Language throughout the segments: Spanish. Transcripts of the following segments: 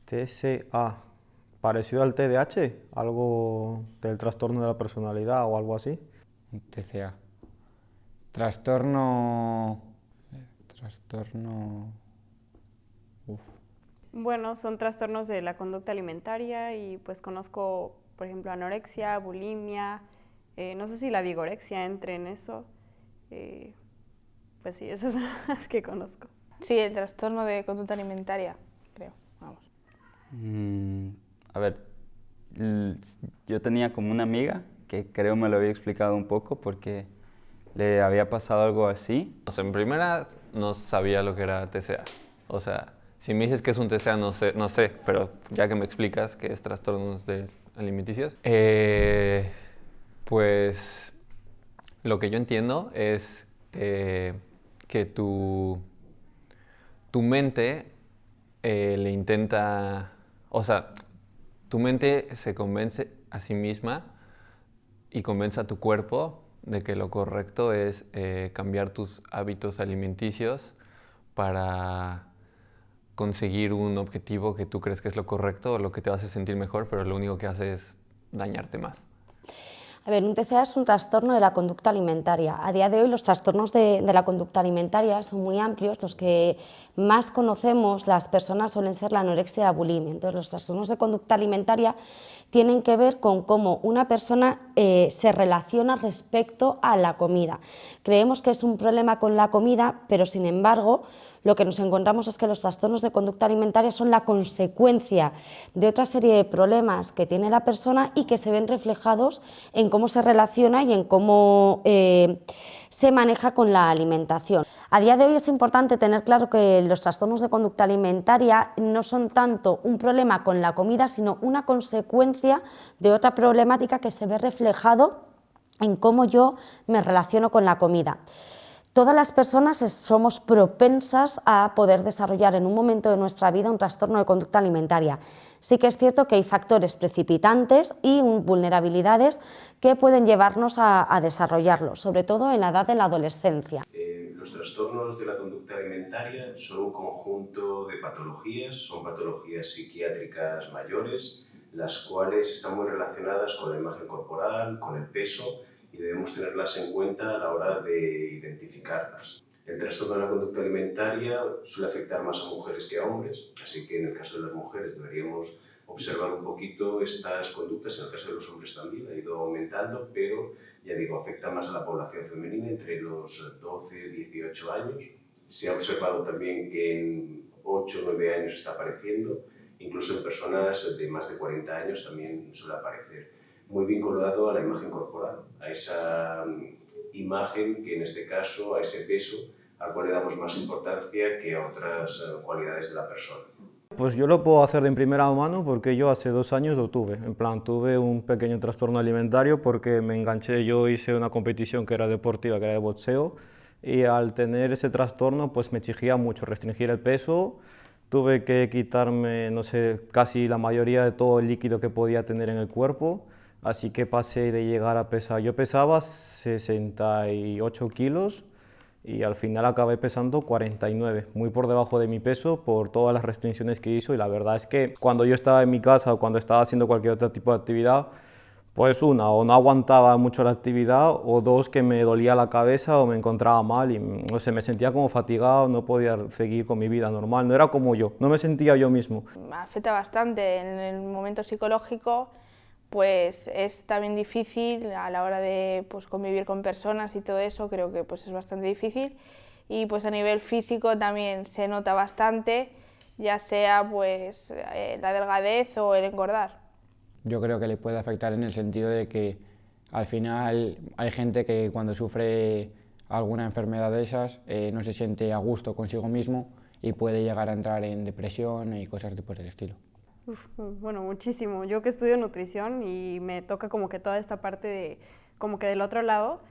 TCA, parecido al TDAH, algo del trastorno de la personalidad o algo así. TCA. Trastorno... Trastorno... Uf. Bueno, son trastornos de la conducta alimentaria y pues conozco, por ejemplo, anorexia, bulimia, no sé si la vigorexia entre en eso. Pues sí, esas son las que conozco. Sí, el trastorno de conducta alimentaria, creo, vamos. A ver, yo tenía como una amiga que creo me lo había explicado un poco porque le había pasado algo así. O sea, en primera no sabía lo que era TCA. O sea, si me dices que es un TCA no sé, pero ya que me explicas que es trastornos alimenticios, pues lo que yo entiendo es que tu mente le intenta, o sea, tu mente se convence a sí misma y convence a tu cuerpo de que lo correcto es cambiar tus hábitos alimenticios para conseguir un objetivo que tú crees que es lo correcto o lo que te hace sentir mejor, pero lo único que hace es dañarte más. A ver, un TCA es un trastorno de la conducta alimentaria. A día de hoy los trastornos de la conducta alimentaria son muy amplios. Los que más conocemos las personas suelen ser la anorexia y la bulimia. Entonces, los trastornos de conducta alimentaria tienen que ver con cómo una persona se relaciona respecto a la comida. Creemos que es un problema con la comida, pero sin embargo lo que nos encontramos es que los trastornos de conducta alimentaria son la consecuencia de otra serie de problemas que tiene la persona y que se ven reflejados en cómo se relaciona y en cómo se maneja con la alimentación. A día de hoy es importante tener claro que los trastornos de conducta alimentaria no son tanto un problema con la comida, sino una consecuencia de otra problemática que se ve reflejado en cómo yo me relaciono con la comida. Todas las personas somos propensas a poder desarrollar en un momento de nuestra vida un trastorno de conducta alimentaria. Sí que es cierto que hay factores precipitantes y vulnerabilidades que pueden llevarnos a desarrollarlo, sobre todo en la edad de la adolescencia. Los trastornos de la conducta alimentaria son un conjunto de patologías, son patologías psiquiátricas mayores, las cuales están muy relacionadas con la imagen corporal, con el peso, y debemos tenerlas en cuenta a la hora de identificarlas. El trastorno de la conducta alimentaria suele afectar más a mujeres que a hombres, así que en el caso de las mujeres deberíamos observar un poquito estas conductas. En el caso de los hombres también ha ido aumentando, pero ya digo, afecta más a la población femenina entre los 12 y 18 años. Se ha observado también que en 8 o 9 años está apareciendo, incluso en personas de más de 40 años también suele aparecer. Muy vinculado a la imagen corporal, a esa imagen que en este caso, a ese peso, al cual le damos más importancia que a otras cualidades de la persona. Pues yo lo puedo hacer de primera mano porque yo hace 2 años lo tuve. En plan, tuve un pequeño trastorno alimentario porque me enganché, yo hice una competición que era deportiva, que era de boxeo, y al tener ese trastorno pues me exigía mucho restringir el peso. Tuve que quitarme, no sé, casi la mayoría de todo el líquido que podía tener en el cuerpo. Así que pasé de llegar a pesar, yo pesaba 68 kilos y al final acabé pesando 49, muy por debajo de mi peso por todas las restricciones que hizo. Y la verdad es que cuando yo estaba en mi casa o cuando estaba haciendo cualquier otro tipo de actividad, pues una, o no aguantaba mucho la actividad, o dos, que me dolía la cabeza o me encontraba mal y no sé, me sentía como fatigado, no podía seguir con mi vida normal, no era como yo, no me sentía yo mismo. Afecta bastante en el momento psicológico. Pues es también difícil a la hora de pues, convivir con personas y todo eso, creo que pues, es bastante difícil. Y pues a nivel físico también se nota bastante, ya sea pues la delgadez o el engordar. Yo creo que le puede afectar en el sentido de que al final hay gente que cuando sufre alguna enfermedad de esas no se siente a gusto consigo mismo y puede llegar a entrar en depresión y cosas por el estilo. Bueno, muchísimo. Yo que estudio nutrición y me toca como que toda esta parte de, como que del otro lado,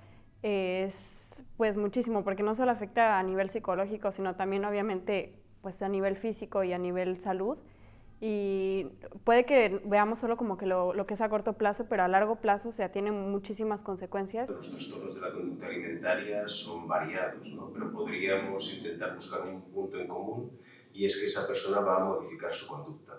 es pues muchísimo, porque no solo afecta a nivel psicológico, sino también obviamente pues a nivel físico y a nivel salud. Y puede que veamos solo como que lo que es a corto plazo, pero a largo plazo, o sea, tiene muchísimas consecuencias. Los trastornos de la conducta alimentaria son variados, ¿no? Pero podríamos intentar buscar un punto en común, y es que esa persona va a modificar su conducta.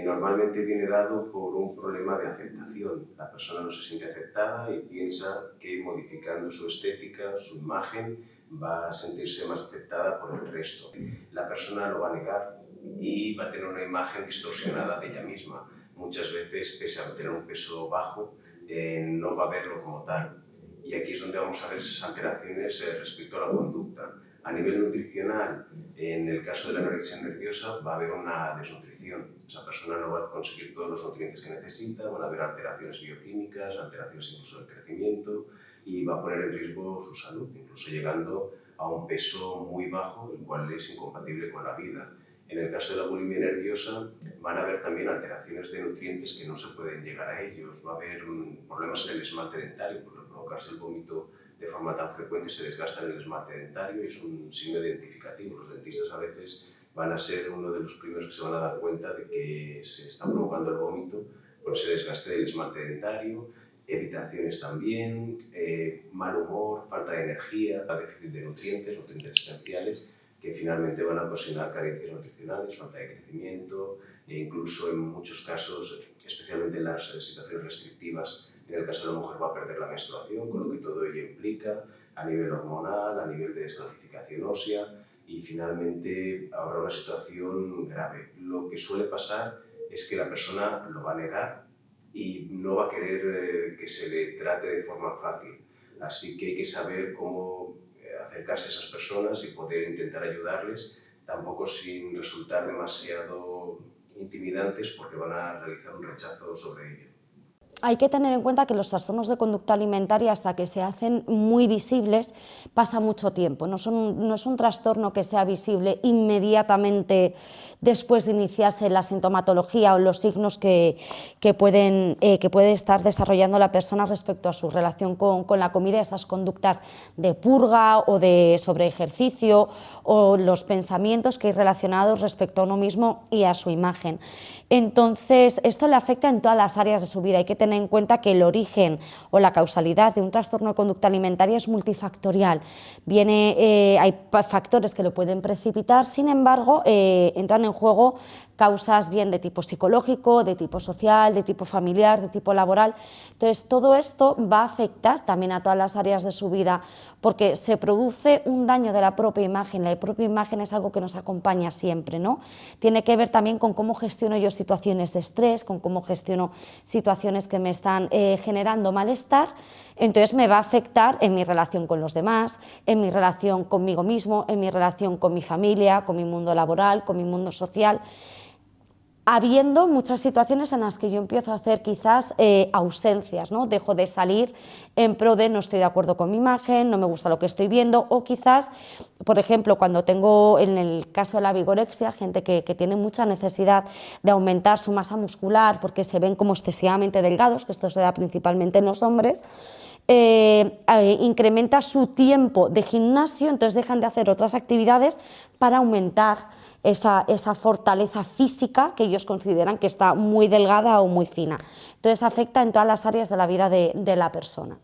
Normalmente viene dado por un problema de aceptación. La persona no se siente aceptada y piensa que modificando su estética, su imagen, va a sentirse más aceptada por el resto. La persona lo va a negar y va a tener una imagen distorsionada de ella misma. Muchas veces, pese a tener un peso bajo, no va a verlo como tal. Y aquí es donde vamos a ver esas alteraciones respecto a la conducta. A nivel nutricional, en el caso de la anorexia nerviosa, va a haber una desnutrición. Esa persona no va a conseguir todos los nutrientes que necesita, van a haber alteraciones bioquímicas, alteraciones incluso del crecimiento, y va a poner en riesgo su salud, incluso llegando a un peso muy bajo, el cual es incompatible con la vida. En el caso de la bulimia nerviosa, van a haber también alteraciones de nutrientes que no se pueden llegar a ellos. Va a haber problemas en el esmalte dentario, por provocarse el vómito de forma tan frecuente se desgasta en el esmalte dentario y es un signo identificativo. Los dentistas a veces van a ser uno de los primeros que se van a dar cuenta de que se está provocando el vómito por ese desgaste del esmalte dentario, evitaciones también, mal humor, falta de energía, déficit de nutrientes esenciales, que finalmente van a ocasionar carencias nutricionales, falta de crecimiento e incluso en muchos casos, especialmente en las situaciones restrictivas, en el caso de la mujer va a perder la menstruación, con lo que todo ello implica a nivel hormonal, a nivel de descalcificación ósea y finalmente habrá una situación grave. Lo que suele pasar es que la persona lo va a negar y no va a querer que se le trate de forma fácil. Así que hay que saber cómo acercarse a esas personas y poder intentar ayudarles, tampoco sin resultar demasiado intimidantes porque van a realizar un rechazo sobre ello. Hay que tener en cuenta que los trastornos de conducta alimentaria, hasta que se hacen muy visibles, pasa mucho tiempo. No es un trastorno que sea visible inmediatamente después de iniciarse la sintomatología o los signos que puede estar desarrollando la persona respecto a su relación con la comida, esas conductas de purga o de sobreejercicio o los pensamientos que hay relacionados respecto a uno mismo y a su imagen. Entonces, esto le afecta en todas las áreas de su vida. Hay que tener en cuenta que el origen o la causalidad de un trastorno de conducta alimentaria es multifactorial. Hay factores que lo pueden precipitar, sin embargo, entran en juego causas bien de tipo psicológico, de tipo social, de tipo familiar, de tipo laboral. Entonces, todo esto va a afectar también a todas las áreas de su vida, porque se produce un daño de la propia imagen. La propia imagen es algo que nos acompaña siempre, ¿no? Tiene que ver también con cómo gestiono yo situaciones de estrés, con cómo gestiono situaciones que me están generando malestar. Entonces me va a afectar en mi relación con los demás, en mi relación conmigo mismo, en mi relación con mi familia, con mi mundo laboral, con mi mundo social, habiendo muchas situaciones en las que yo empiezo a hacer quizás ausencias, ¿no? Dejo de salir en pro de no estoy de acuerdo con mi imagen, no me gusta lo que estoy viendo, o quizás, por ejemplo, cuando tengo, en el caso de la vigorexia, gente que tiene mucha necesidad de aumentar su masa muscular porque se ven como excesivamente delgados, que esto se da principalmente en los hombres, incrementa su tiempo de gimnasio, entonces dejan de hacer otras actividades para aumentar esa fortaleza física que ellos consideran que está muy delgada o muy fina. Entonces afecta en todas las áreas de la vida de la persona.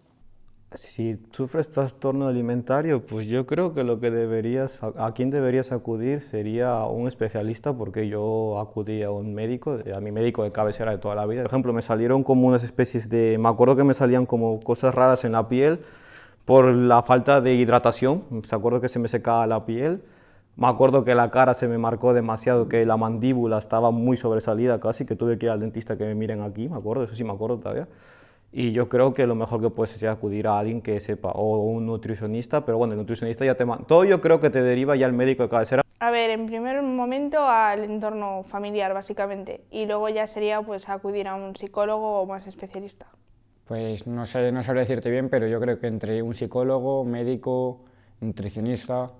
Si sufres trastorno alimentario, pues yo creo que a quien deberías acudir sería a un especialista, porque yo acudí a un médico, a mi médico de cabecera de toda la vida. Por ejemplo, me salieron como unas especies me acuerdo que me salían como cosas raras en la piel por la falta de hidratación. Me acuerdo que se me secaba la piel. Me acuerdo que la cara se me marcó demasiado, que la mandíbula estaba muy sobresalida casi, que tuve que ir al dentista que me miren aquí, me acuerdo, eso sí me acuerdo todavía. Y yo creo que lo mejor que puedes hacer es acudir a alguien que sepa, o un nutricionista, pero bueno, el nutricionista ya todo yo creo que te deriva ya al médico de cabecera. A ver, en primer momento al entorno familiar, básicamente, y luego ya sería pues acudir a un psicólogo o más especialista. Pues no sabré decirte bien, pero yo creo que entre un psicólogo, médico, nutricionista,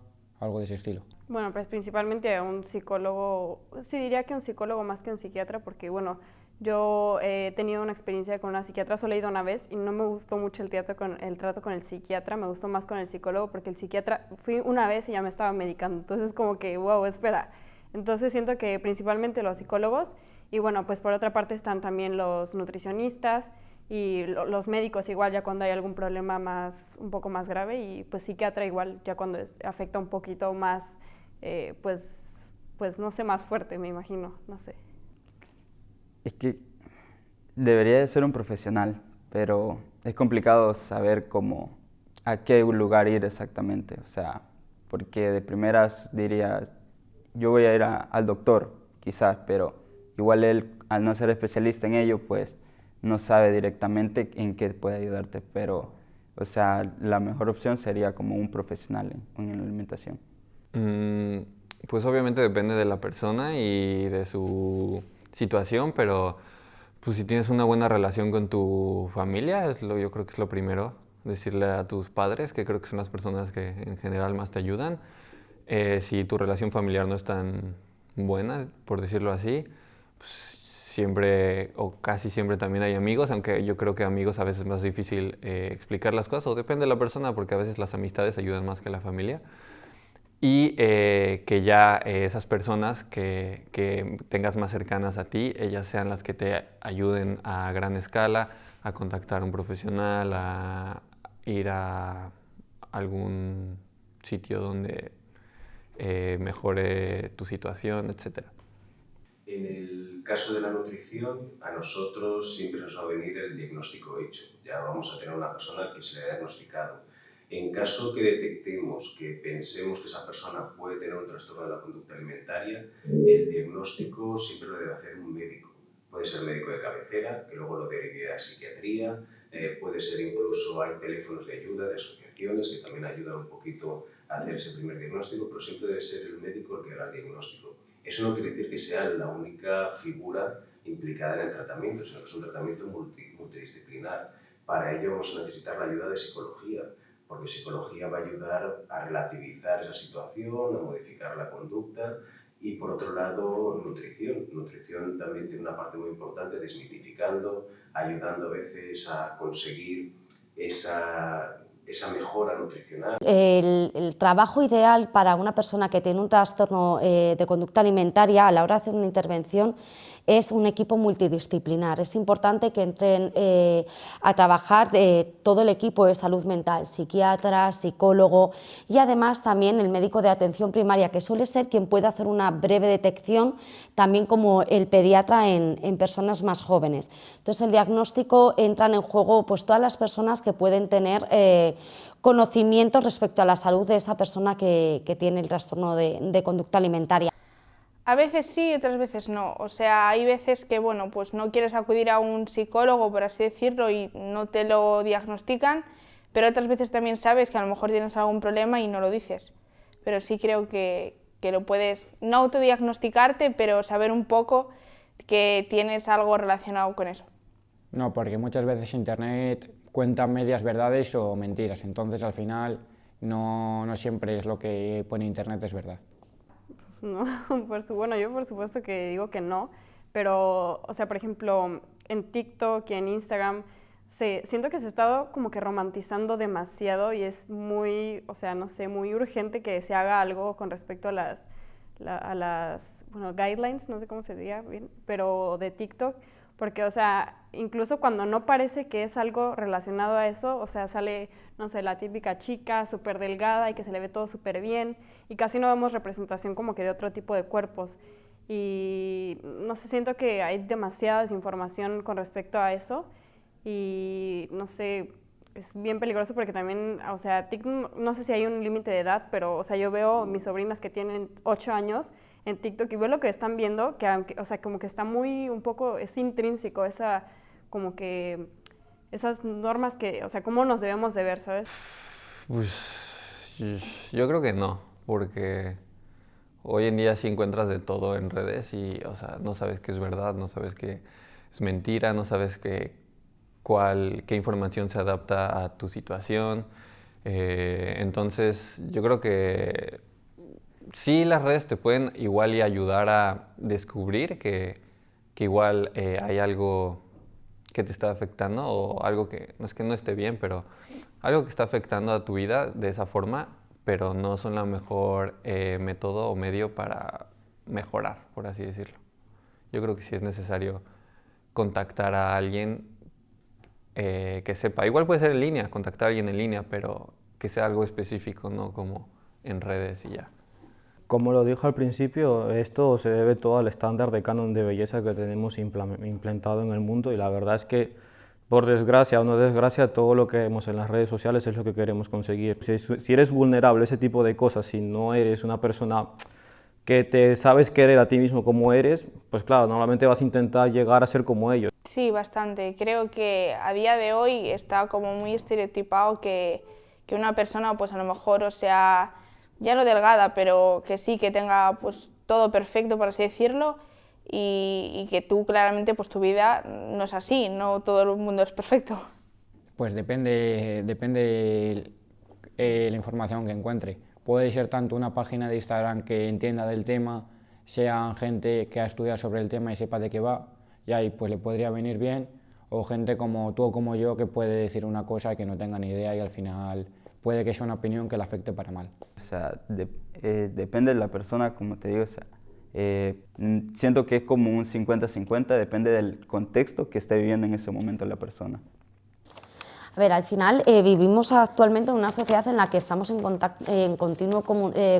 algo de ese estilo. Bueno, pues principalmente a un psicólogo, sí diría que un psicólogo más que un psiquiatra, porque bueno, yo he tenido una experiencia con una psiquiatra, solo he ido una vez y no me gustó mucho el trato con el psiquiatra, me gustó más con el psicólogo, porque el psiquiatra fui una vez y ya me estaba medicando, entonces como que, wow, espera. Entonces siento que principalmente los psicólogos, y bueno, pues por otra parte están también los nutricionistas y los médicos igual ya cuando hay algún problema un poco más grave, y pues psiquiatra igual ya cuando afecta un poquito más, pues no sé, más fuerte, me imagino, no sé. Es que debería de ser un profesional, pero es complicado saber cómo, a qué lugar ir exactamente. O sea, porque de primeras diría, yo voy a ir al doctor, quizás, pero igual él, al no ser especialista en ello, pues no sabe directamente en qué puede ayudarte. Pero, o sea, la mejor opción sería como un profesional en la alimentación. Pues obviamente depende de la persona y de su situación, pero pues si tienes una buena relación con tu familia, yo creo que es lo primero, decirle a tus padres, que creo que son las personas que en general más te ayudan. Si tu relación familiar no es tan buena, por decirlo así, pues siempre o casi siempre también hay amigos, aunque yo creo que amigos a veces es más difícil explicar las cosas, o depende de la persona, porque a veces las amistades ayudan más que la familia. Y que ya esas personas que tengas más cercanas a ti, ellas sean las que te ayuden a gran escala, a contactar a un profesional, a ir a algún sitio donde mejore tu situación, etc. En el caso de la nutrición, a nosotros siempre nos va a venir el diagnóstico hecho. Ya vamos a tener una persona que se le ha diagnosticado. En caso que detectemos, que pensemos que esa persona puede tener un trastorno de la conducta alimentaria, el diagnóstico siempre lo debe hacer un médico. Puede ser médico de cabecera, que luego lo derive a psiquiatría, puede ser incluso, hay teléfonos de ayuda, de asociaciones que también ayudan un poquito a hacer ese primer diagnóstico, pero siempre debe ser el médico el que haga el diagnóstico. Eso no quiere decir que sea la única figura implicada en el tratamiento, sino que es un tratamiento multidisciplinar. Para ello vamos a necesitar la ayuda de psicología, porque psicología va a ayudar a relativizar esa situación, a modificar la conducta. Y por otro lado, nutrición. Nutrición también tiene una parte muy importante, desmitificando, ayudando a veces a conseguir esa mejora nutricional. El trabajo ideal para una persona que tiene un trastorno de conducta alimentaria a la hora de hacer una intervención es un equipo multidisciplinar. Es importante que entren a trabajar todo el equipo de salud mental, psiquiatra, psicólogo y además también el médico de atención primaria, que suele ser quien puede hacer una breve detección, también como el pediatra en personas más jóvenes. Entonces, el diagnóstico entran en juego pues, todas las personas que pueden tener conocimientos respecto a la salud de esa persona que tiene el trastorno de conducta alimentaria. A veces sí, otras veces no. O sea, hay veces que, bueno, pues no quieres acudir a un psicólogo, por así decirlo, y no te lo diagnostican, pero otras veces también sabes que a lo mejor tienes algún problema y no lo dices. Pero sí creo que lo puedes, no autodiagnosticarte, pero saber un poco que tienes algo relacionado con eso. No, porque muchas veces Internet cuenta medias verdades o mentiras, entonces al final no siempre es lo que pone Internet es verdad. No, bueno, yo por supuesto que digo que no, pero, o sea, por ejemplo, en TikTok y en Instagram, siento que se ha estado como que romantizando demasiado y es muy, o sea, no sé, muy urgente que se haga algo con respecto a las bueno, guidelines, no sé cómo se diga bien, pero de TikTok, porque, o sea, incluso cuando no parece que es algo relacionado a eso, o sea, sale, no sé, la típica chica súper delgada y que se le ve todo súper bien y casi no vemos representación como que de otro tipo de cuerpos. Y no sé, siento que hay demasiada desinformación con respecto a eso y no sé, es bien peligroso porque también, o sea, TikTok, no sé si hay un límite de edad, pero, o sea, yo veo mis sobrinas que tienen 8 años en TikTok y veo lo que están viendo, que aunque, o sea, como que está muy, un poco, es intrínseco esa, como que, esas normas que, o sea, cómo nos debemos de ver, ¿sabes? Pues yo creo que no, porque hoy en día sí encuentras de todo en redes y, o sea, no sabes qué es verdad, no sabes qué es mentira, no sabes qué información se adapta a tu situación. Entonces, yo creo que sí las redes te pueden igual y ayudar a descubrir que igual hay algo que te está afectando o algo que no es que no esté bien, pero algo que está afectando a tu vida de esa forma, pero no son la mejor método o medio para mejorar, por así decirlo. Yo creo que sí es necesario contactar a alguien que sepa. Igual puede ser en línea, contactar a alguien en línea, pero que sea algo específico, no como en redes y ya. Como lo dijo al principio, esto se debe todo al estándar de canon de belleza que tenemos implantado en el mundo y la verdad es que, por desgracia o no desgracia, todo lo que vemos en las redes sociales es lo que queremos conseguir. Si eres vulnerable a ese tipo de cosas, si no eres una persona que te sabes querer a ti mismo como eres, pues claro, normalmente vas a intentar llegar a ser como ellos. Sí, bastante. Creo que a día de hoy está como muy estereotipado que una persona, pues a lo mejor, o sea, ya no delgada, pero que sí, que tenga pues todo perfecto, por así decirlo, y que tú claramente, pues tu vida no es así, no todo el mundo es perfecto. Pues depende la información que encuentre. Puede ser tanto una página de Instagram que entienda del tema, sean gente que ha estudiado sobre el tema y sepa de qué va, y ahí pues le podría venir bien, o gente como tú o como yo que puede decir una cosa que no tenga ni idea y al final puede que sea una opinión que le afecte para mal. O sea, depende de la persona, como te digo, o sea, siento que es como un 50-50, depende del contexto que esté viviendo en ese momento la persona. A ver, al final vivimos actualmente en una sociedad en la que estamos en continua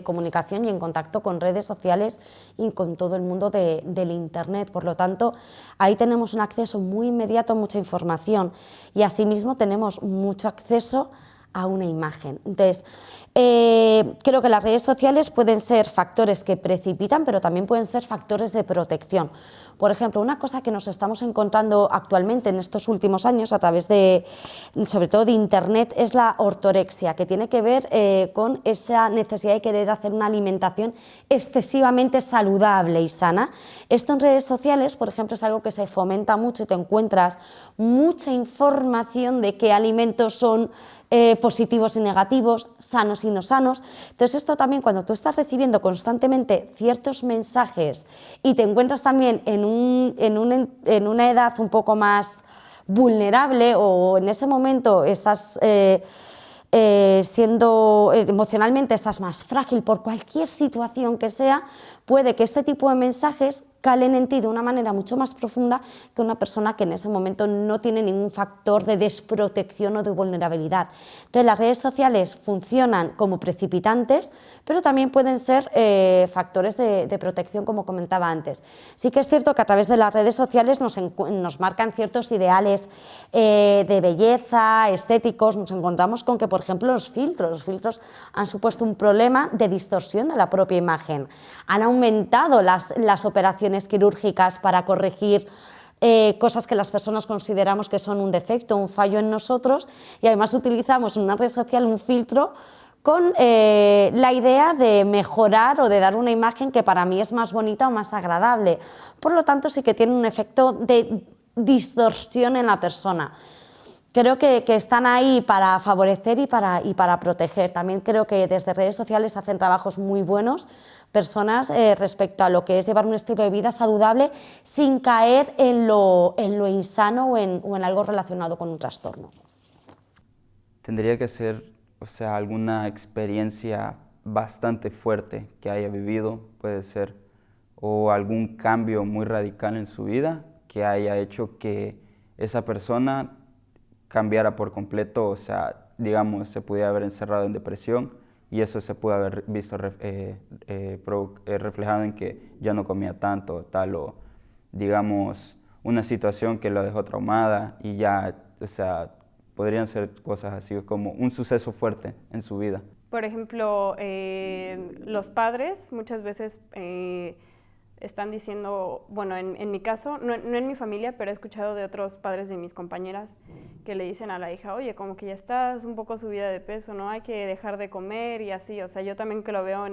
comunicación y en contacto con redes sociales y con todo el mundo del Internet. Por lo tanto, ahí tenemos un acceso muy inmediato a mucha información y asimismo tenemos mucho acceso a una imagen. Entonces, creo que las redes sociales pueden ser factores que precipitan, pero también pueden ser factores de protección. Por ejemplo, una cosa que nos estamos encontrando actualmente en estos últimos años a través de, sobre todo de Internet, es la ortorexia, que tiene que ver con esa necesidad de querer hacer una alimentación excesivamente saludable y sana. Esto en redes sociales, por ejemplo, es algo que se fomenta mucho y te encuentras mucha información de qué alimentos son positivos y negativos, sanos y no sanos. Entonces esto también, cuando tú estás recibiendo constantemente ciertos mensajes y te encuentras también en una edad un poco más vulnerable o en ese momento estás emocionalmente estás más frágil por cualquier situación que sea, puede que este tipo de mensajes calen en ti de una manera mucho más profunda que una persona que en ese momento no tiene ningún factor de desprotección o de vulnerabilidad. Entonces las redes sociales funcionan como precipitantes, pero también pueden ser factores de protección, como comentaba antes. Sí que es cierto que a través de las redes sociales nos marcan ciertos ideales de belleza, estéticos. Nos encontramos con que, por ejemplo, los filtros han supuesto un problema de distorsión de la propia imagen. Han aumentado las operaciones quirúrgicas para corregir cosas que las personas consideramos que son un defecto, un fallo en nosotros, y además utilizamos en una red social un filtro con la idea de mejorar o de dar una imagen que para mí es más bonita o más agradable. Por lo tanto, sí que tiene un efecto de distorsión en la persona. Creo que están ahí para favorecer y para proteger. También creo que desde redes sociales hacen trabajos muy buenos personas respecto a lo que es llevar un estilo de vida saludable sin caer en lo insano o en algo relacionado con un trastorno. Tendría que ser, o sea, alguna experiencia bastante fuerte que haya vivido, puede ser, o algún cambio muy radical en su vida que haya hecho que esa persona cambiara por completo, o sea, digamos, se pudiera haber encerrado en depresión y eso se pudo haber visto reflejado en que ya no comía tanto, tal, o digamos, una situación que lo dejó traumada y ya, o sea, podrían ser cosas así como un suceso fuerte en su vida. Por ejemplo, los padres muchas veces están diciendo, bueno, en mi caso, no en mi familia, pero he escuchado de otros padres de mis compañeras que le dicen a la hija, oye, como que ya estás un poco subida de peso, ¿no? Hay que dejar de comer y así. O sea, yo también que lo veo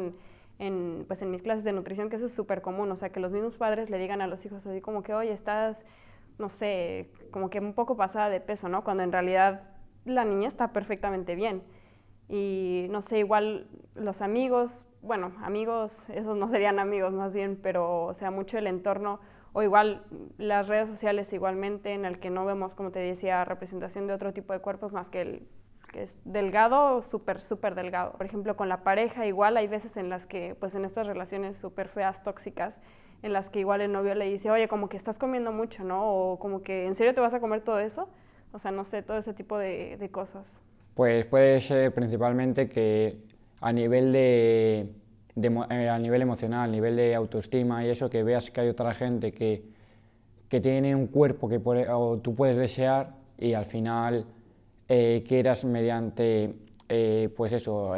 pues en mis clases de nutrición, que eso es súper común. O sea, que los mismos padres le digan a los hijos así como que, oye, estás, no sé, como que un poco pasada de peso, ¿no? Cuando en realidad la niña está perfectamente bien. Y no sé, igual los amigos, bueno, amigos, esos no serían amigos más bien, pero o sea, mucho el entorno, o igual las redes sociales igualmente, en el que no vemos, como te decía, representación de otro tipo de cuerpos más que el que es delgado, súper delgado. Por ejemplo, con la pareja igual hay veces en las que, pues en estas relaciones súper feas, tóxicas, en las que igual el novio le dice, oye, como que estás comiendo mucho, ¿no? O como que, ¿en serio te vas a comer todo eso? O sea, no sé, todo ese tipo de cosas. Pues puede ser principalmente que a nivel de a nivel emocional, a nivel de autoestima y eso, que veas que hay otra gente que tiene un cuerpo que tú puedes desear y al final quieras mediante pues eso,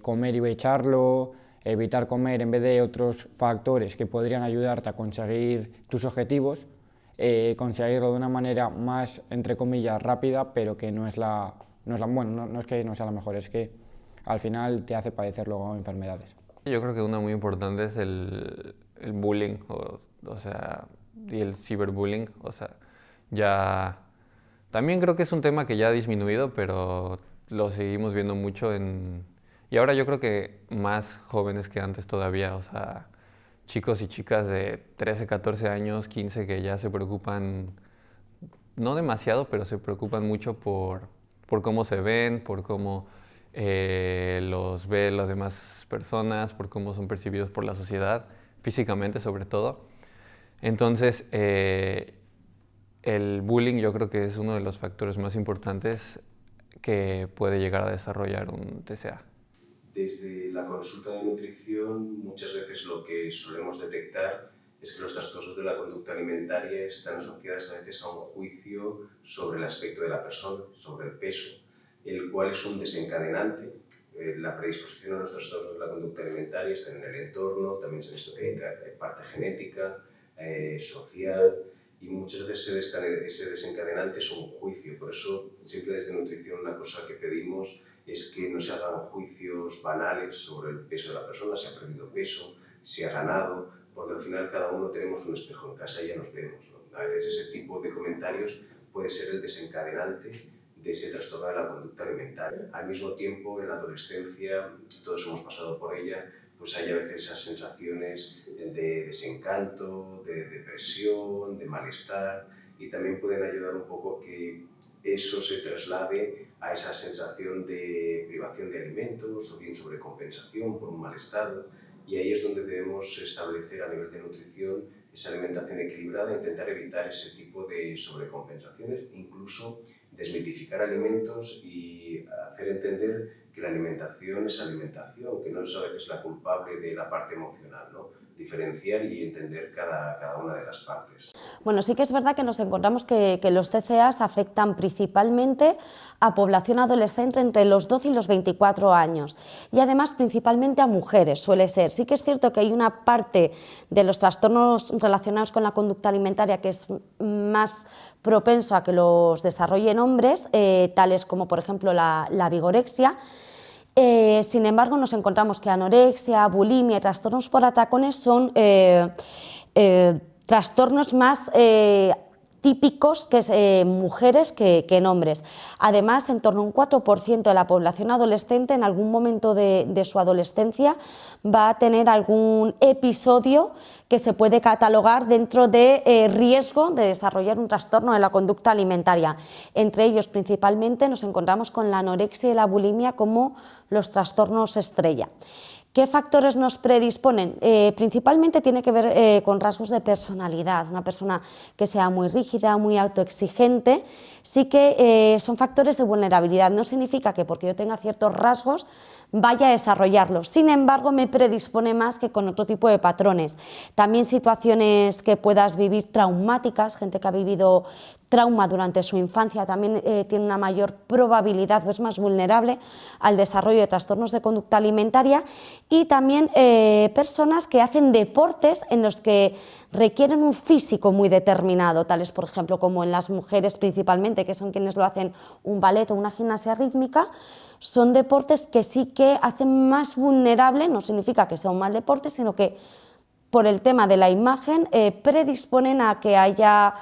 comer y echarlo, evitar comer en vez de otros factores que podrían ayudarte a conseguir tus objetivos, conseguirlo de una manera más, entre comillas, rápida, pero que no es bueno, no es que no sea la mejor, es que al final te hace padecer luego enfermedades. Yo creo que una muy importante es el bullying, o sea, y el ciberbullying, o sea, ya... También creo que es un tema que ya ha disminuido, pero lo seguimos viendo mucho y ahora yo creo que más jóvenes que antes todavía, o sea, chicos y chicas de 13, 14 años, 15, que ya se preocupan, no demasiado, pero se preocupan mucho por cómo se ven, por cómo los ven las demás personas, por cómo son percibidos por la sociedad, físicamente sobre todo. Entonces, el bullying yo creo que es uno de los factores más importantes que puede llegar a desarrollar un TCA. Desde la consulta de nutrición, muchas veces lo que solemos detectar es que los trastornos de la conducta alimentaria están asociados a veces a un juicio sobre el aspecto de la persona, sobre el peso, el cual es un desencadenante. La predisposición a los trastornos de la conducta alimentaria está en el entorno, también se ha visto que hay parte genética, social, y muchas veces ese desencadenante es un juicio. Por eso, siempre desde nutrición, una cosa que pedimos es que no se hagan juicios banales sobre el peso de la persona, si ha perdido peso, si ha ganado, porque al final cada uno tenemos un espejo en casa y ya nos vemos, ¿no? A veces ese tipo de comentarios puede ser el desencadenante de ese trastorno de la conducta alimentaria. Al mismo tiempo, en la adolescencia, todos hemos pasado por ella, pues hay a veces esas sensaciones de desencanto, de depresión, de malestar, y también pueden ayudar un poco que eso se traslade a esa sensación de privación de alimentos o bien sobrecompensación por un mal estado, y ahí es donde debemos establecer a nivel de nutrición esa alimentación equilibrada e intentar evitar ese tipo de sobrecompensaciones, incluso desmitificar alimentos y hacer entender que la alimentación es alimentación, que no es a veces la culpable de la parte emocional, ¿no? Diferenciar y entender cada una de las partes. Bueno, sí que es verdad que nos encontramos que los TCAs afectan principalmente a población adolescente entre los 12 y los 24 años y además principalmente a mujeres, suele ser. Sí que es cierto que hay una parte de los trastornos relacionados con la conducta alimentaria que es más propenso a que los desarrollen hombres, tales como por ejemplo la vigorexia. Sin embargo, nos encontramos que anorexia, bulimia y trastornos por atracones son trastornos más típicos que es mujeres que en hombres. Además, en torno a un 4% de la población adolescente en algún momento de su adolescencia va a tener algún episodio que se puede catalogar dentro de riesgo de desarrollar un trastorno de la conducta alimentaria. Entre ellos, principalmente, nos encontramos con la anorexia y la bulimia como los trastornos estrella. ¿Qué factores nos predisponen? Principalmente tiene que ver con rasgos de personalidad. Una persona que sea muy rígida, muy autoexigente, sí que son factores de vulnerabilidad. No significa que porque yo tenga ciertos rasgos vaya a desarrollarlos. Sin embargo, me predispone más que con otro tipo de patrones. También situaciones que puedas vivir traumáticas, gente que ha vivido trauma durante su infancia también tiene una mayor probabilidad o es más vulnerable al desarrollo de trastornos de conducta alimentaria, y también personas que hacen deportes en los que requieren un físico muy determinado, tales por ejemplo como en las mujeres principalmente, que son quienes lo hacen, un ballet o una gimnasia rítmica. Son deportes que sí que hacen más vulnerable, no significa que sea un mal deporte, sino que por el tema de la imagen predisponen a que haya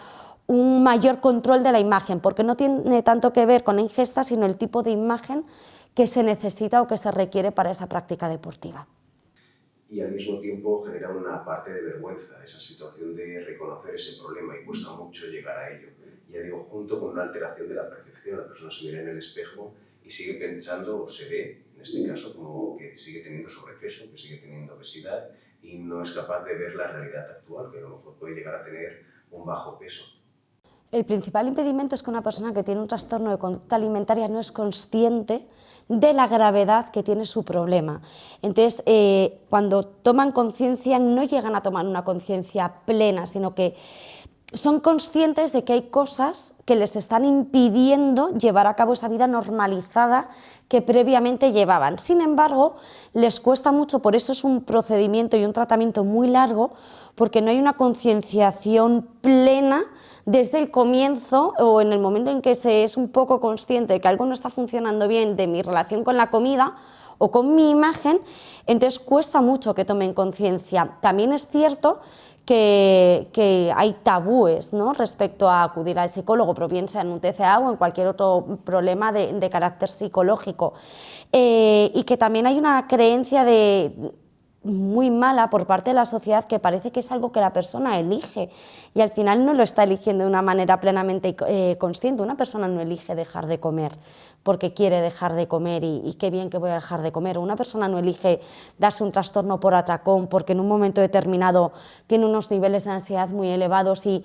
un mayor control de la imagen, porque no tiene tanto que ver con la ingesta, sino el tipo de imagen que se necesita o que se requiere para esa práctica deportiva. Y al mismo tiempo genera una parte de vergüenza, esa situación de reconocer ese problema, y cuesta mucho llegar a ello. Ya digo, junto con una alteración de la percepción, la persona se mira en el espejo y sigue pensando, o se ve, en este caso, como que sigue teniendo sobrepeso, que sigue teniendo obesidad, y no es capaz de ver la realidad actual, que a lo mejor puede llegar a tener un bajo peso. El principal impedimento es que una persona que tiene un trastorno de conducta alimentaria no es consciente de la gravedad que tiene su problema. Entonces, cuando toman conciencia, no llegan a tomar una conciencia plena, sino que son conscientes de que hay cosas que les están impidiendo llevar a cabo esa vida normalizada que previamente llevaban. Sin embargo, les cuesta mucho, por eso es un procedimiento y un tratamiento muy largo, porque no hay una concienciación plena desde el comienzo o en el momento en que se es un poco consciente de que algo no está funcionando bien de mi relación con la comida o con mi imagen, entonces cuesta mucho que tomen conciencia. También es cierto que hay tabúes, ¿no?, respecto a acudir al psicólogo, pero bien sea en un TCA o en cualquier otro problema de carácter psicológico. Y que también hay una creencia muy mala por parte de la sociedad que parece que es algo que la persona elige y al final no lo está eligiendo de una manera plenamente consciente. Una persona no elige dejar de comer porque quiere dejar de comer y qué bien que voy a dejar de comer. Una persona no elige darse un trastorno por atracón porque en un momento determinado tiene unos niveles de ansiedad muy elevados y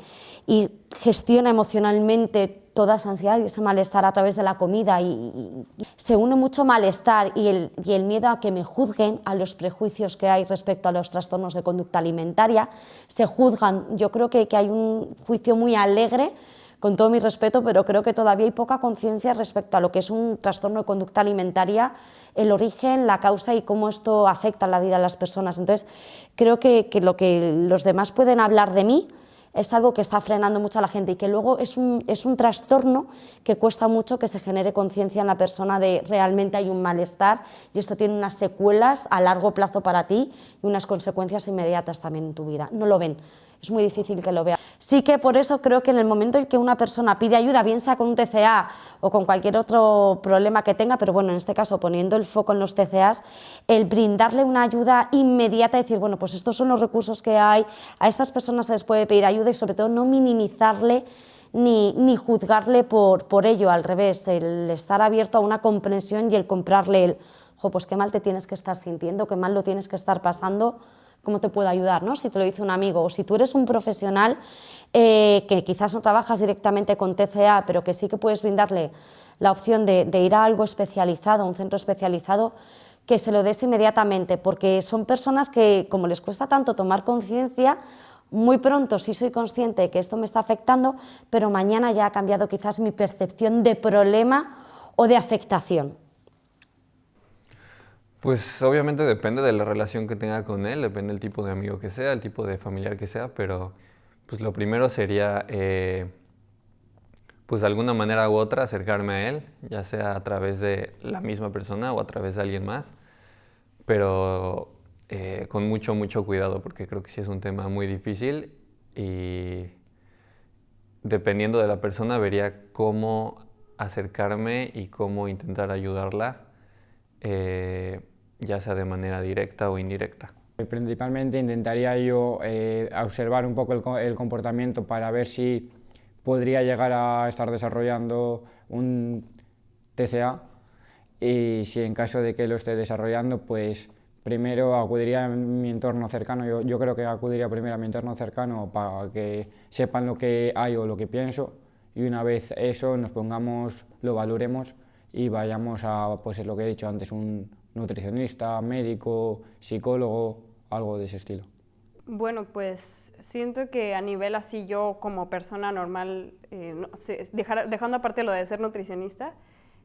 gestiona emocionalmente toda esa ansiedad y ese malestar a través de la comida y se une mucho malestar y el miedo a que me juzguen, a los prejuicios que hay respecto a los trastornos de conducta alimentaria. Se juzgan, yo creo que hay un juicio muy alegre, con todo mi respeto, pero creo que todavía hay poca conciencia respecto a lo que es un trastorno de conducta alimentaria, el origen, la causa y cómo esto afecta la vida de las personas. Entonces, creo que lo que los demás pueden hablar de mí es algo que está frenando mucho a la gente y que luego es un trastorno que cuesta mucho que se genere conciencia en la persona de realmente hay un malestar y esto tiene unas secuelas a largo plazo para ti y unas consecuencias inmediatas también en tu vida. No lo ven, es muy difícil que lo vean. Sí que por eso creo que en el momento en que una persona pide ayuda, bien sea con un TCA o con cualquier otro problema que tenga, pero bueno, en este caso poniendo el foco en los TCAs, el brindarle una ayuda inmediata y decir, bueno, pues estos son los recursos que hay, a estas personas se les puede pedir ayuda y sobre todo no minimizarle ni juzgarle por ello, al revés, el estar abierto a una comprensión y el comprarle el, pues qué mal te tienes que estar sintiendo, qué mal lo tienes que estar pasando, ¿cómo te puedo ayudar?, ¿no?, si te lo dice un amigo o si tú eres un profesional que quizás no trabajas directamente con TCA, pero que sí que puedes brindarle la opción de ir a algo especializado, a un centro especializado, que se lo des inmediatamente, porque son personas que, como les cuesta tanto tomar conciencia, muy pronto sí soy consciente de que esto me está afectando, pero mañana ya ha cambiado quizás mi percepción de problema o de afectación. Pues obviamente depende de la relación que tenga con él, depende del tipo de amigo que sea, el tipo de familiar que sea, pero pues lo primero sería, pues de alguna manera u otra, acercarme a él, ya sea a través de la misma persona o a través de alguien más, pero con mucho cuidado, porque creo que sí es un tema muy difícil y dependiendo de la persona vería cómo acercarme y cómo intentar ayudarla, ya sea de manera directa o indirecta. Principalmente intentaría yo observar un poco el comportamiento para ver si podría llegar a estar desarrollando un TCA y si en caso de que lo esté desarrollando, pues primero acudiría a mi entorno cercano. Yo creo que acudiría primero a mi entorno cercano para que sepan lo que hay o lo que pienso y una vez eso nos pongamos, lo valoremos y vayamos a, pues es lo que he dicho antes, un nutricionista, médico, psicólogo, algo de ese estilo. Bueno, pues siento que a nivel así yo como persona normal, no sé, dejando aparte lo de ser nutricionista,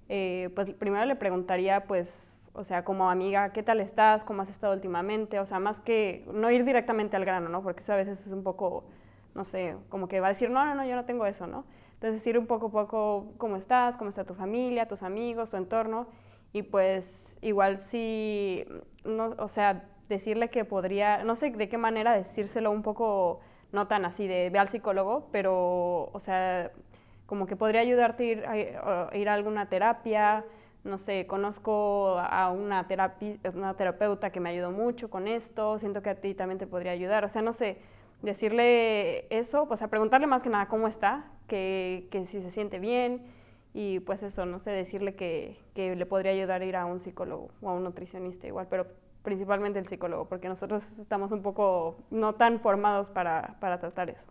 pues primero le preguntaría, pues, o sea, como amiga, ¿qué tal estás? ¿Cómo has estado últimamente? O sea, más que no ir directamente al grano, ¿no? Porque eso a veces es un poco, no sé, como que va a decir, no, yo no tengo eso, ¿no? Entonces ir un poco a poco, ¿cómo estás? ¿Cómo está tu familia, tus amigos, tu entorno? Y pues igual sí, no, o sea, decirle que podría, no sé de qué manera decírselo un poco, no tan así de ve al psicólogo, pero, o sea, como que podría ayudarte a ir a alguna terapia, no sé, conozco a una terapeuta que me ayudó mucho con esto, siento que a ti también te podría ayudar, o sea, no sé, decirle eso, pues a preguntarle más que nada cómo está, que si se siente bien, y pues eso, no sé, decirle que le podría ayudar a ir a un psicólogo o a un nutricionista igual, pero principalmente el psicólogo, porque nosotros estamos un poco no tan formados para tratar eso.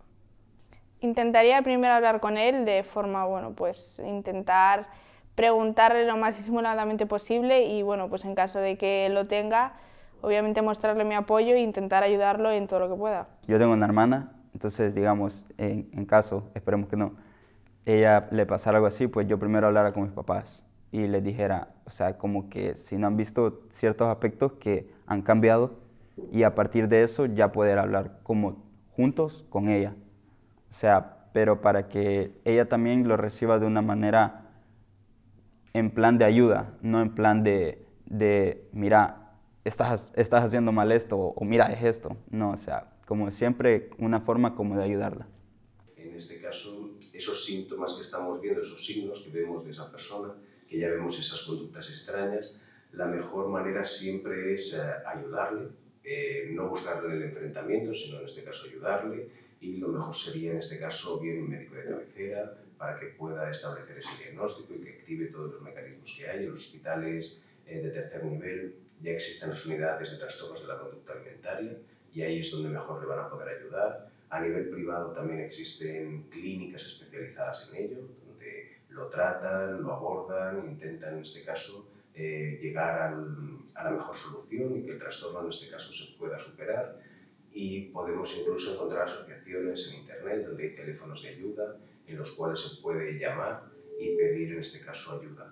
Intentaría primero hablar con él de forma, bueno, pues intentar preguntarle lo más disimuladamente posible y bueno, pues en caso de que lo tenga, obviamente mostrarle mi apoyo e intentar ayudarlo en todo lo que pueda. Yo tengo una hermana, entonces digamos, en caso, esperemos que no, ella le pasara algo así, pues yo primero hablara con mis papás y les dijera, o sea, como que si no han visto ciertos aspectos que han cambiado y a partir de eso ya poder hablar como juntos con ella. O sea, pero para que ella también lo reciba de una manera en plan de ayuda, no en plan de mira, estás haciendo mal esto o mira, es esto. No, o sea, como siempre una forma como de ayudarla. En este caso, esos síntomas que estamos viendo, esos signos que vemos de esa persona, que ya vemos esas conductas extrañas, la mejor manera siempre es ayudarle, no buscarle el enfrentamiento, sino en este caso ayudarle, y lo mejor sería en este caso bien un médico de cabecera para que pueda establecer ese diagnóstico y que active todos los mecanismos que hay. En los hospitales de tercer nivel ya existen las unidades de trastornos de la conducta alimentaria y ahí es donde mejor le van a poder ayudar. A nivel privado también existen clínicas especializadas en ello, donde lo tratan, lo abordan, intentan en este caso llegar a la mejor solución y que el trastorno en este caso se pueda superar. Y podemos incluso encontrar asociaciones en internet donde hay teléfonos de ayuda en los cuales se puede llamar y pedir en este caso ayuda.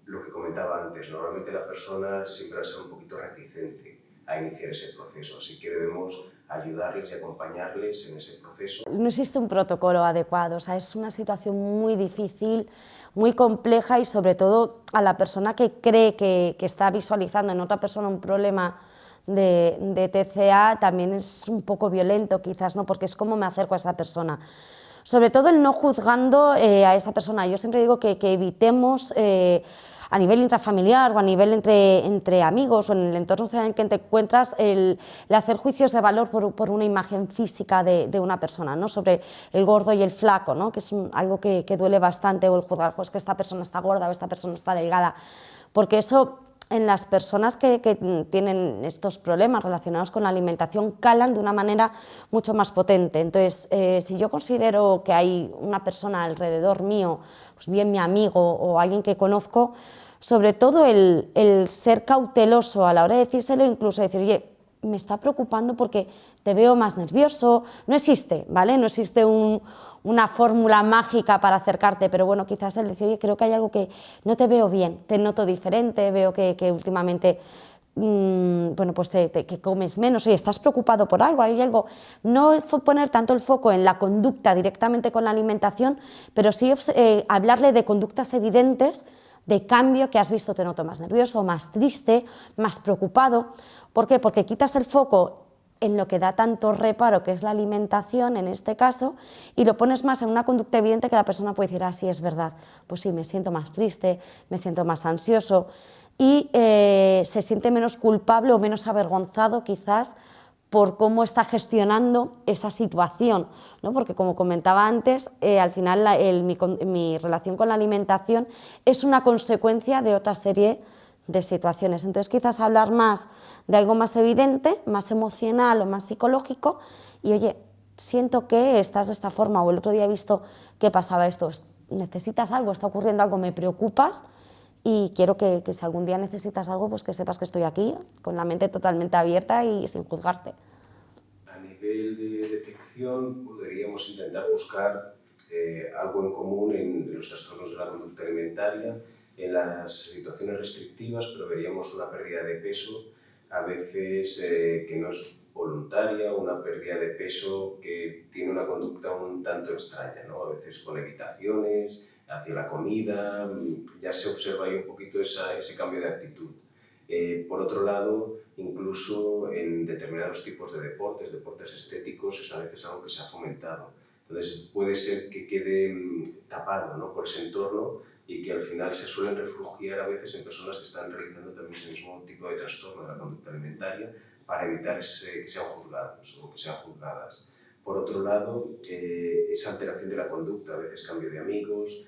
Lo que comentaba antes, normalmente la persona siempre va a ser un poquito reticente a iniciar ese proceso, así que debemos ayudarles y acompañarles en ese proceso. No existe un protocolo adecuado, o sea, es una situación muy difícil, muy compleja y sobre todo a la persona que cree que está visualizando en otra persona un problema de TCA también es un poco violento quizás, ¿no? Porque es como me acerco a esa persona. Sobre todo el no juzgando a esa persona. Yo siempre digo que evitemos a nivel intrafamiliar o a nivel entre amigos o en el entorno social en el que te encuentras el hacer juicios de valor por una imagen física de una persona, ¿no? Sobre el gordo y el flaco, ¿no? Que es algo que duele bastante, o el juzgar, pues que esta persona está gorda o esta persona está delgada, porque eso en las personas que tienen estos problemas relacionados con la alimentación calan de una manera mucho más potente. Entonces, si yo considero que hay una persona alrededor mío, pues bien mi amigo o alguien que conozco, sobre todo el ser cauteloso a la hora de decírselo, incluso decir, oye, me está preocupando porque te veo más nervioso. No existe, ¿vale? No existe una fórmula mágica para acercarte, pero bueno, quizás el decir, oye, creo que hay algo que no te veo bien, te noto diferente, veo que últimamente bueno, pues que comes menos, oye, estás preocupado por algo, hay algo. No poner tanto el foco en la conducta directamente con la alimentación, pero sí hablarle de conductas evidentes de cambio que has visto, te noto más nervioso, más triste, más preocupado. ¿Por qué? Porque quitas el foco en lo que da tanto reparo, que es la alimentación en este caso, y lo pones más en una conducta evidente que la persona puede decir, ah, sí, es verdad, pues sí, me siento más triste, me siento más ansioso, y se siente menos culpable o menos avergonzado quizás por cómo está gestionando esa situación, ¿no? Porque como comentaba antes, al final mi relación con la alimentación es una consecuencia de otra serie de situaciones. Entonces quizás hablar más de algo más evidente, más emocional o más psicológico y oye, siento que estás de esta forma o el otro día he visto que pasaba esto, necesitas algo, está ocurriendo algo, me preocupas y quiero que si algún día necesitas algo, pues que sepas que estoy aquí con la mente totalmente abierta y sin juzgarte. A nivel de detección podríamos intentar buscar algo en común en los trastornos de la conducta alimentaria, en las situaciones restrictivas, pero veríamos una pérdida de peso, a veces que no es voluntaria, una pérdida de peso que tiene una conducta un tanto extraña, ¿no? A veces con evitaciones hacia la comida, ya se observa ahí un poquito ese cambio de actitud. Por otro lado, incluso en determinados tipos de deportes estéticos, es a veces algo que se ha fomentado. Entonces puede ser que quede tapado, ¿no? Por ese entorno y que al final se suelen refugiar a veces en personas que están realizando también ese mismo tipo de trastorno de la conducta alimentaria para evitar que sean juzgados o que sean juzgadas. Por otro lado, esa alteración de la conducta, a veces cambio de amigos,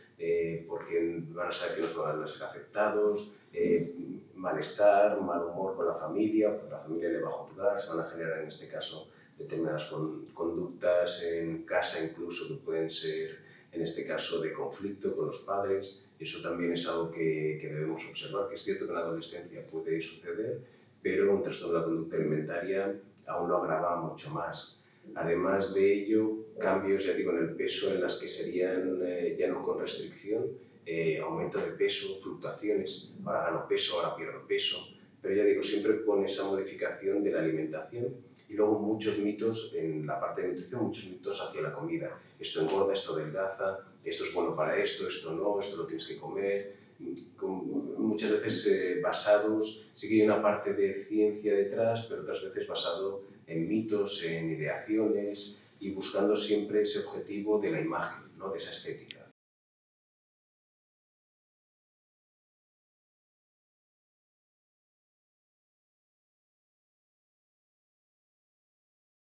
porque van a saber que no van a ser afectados, malestar, mal humor con la familia, porque la familia le va a juzgar, se van a generar en este caso determinadas conductas en casa incluso que pueden ser en este caso de conflicto con los padres. Eso también es algo que debemos observar, que es cierto que en la adolescencia puede suceder, pero un trastorno de la conducta alimentaria aún lo agrava mucho más. Además de ello, cambios, ya digo, en el peso en las que serían ya no con restricción, aumento de peso, fluctuaciones, ahora gano peso, ahora pierdo peso, pero ya digo, siempre con esa modificación de la alimentación y luego muchos mitos en la parte de nutrición, muchos mitos hacia la comida. Esto engorda, esto adelgaza, esto es bueno para esto no, esto lo tienes que comer. Muchas veces basados, sí que hay una parte de ciencia detrás, pero otras veces basado en mitos, en ideaciones y buscando siempre ese objetivo de la imagen, ¿no? De esa estética.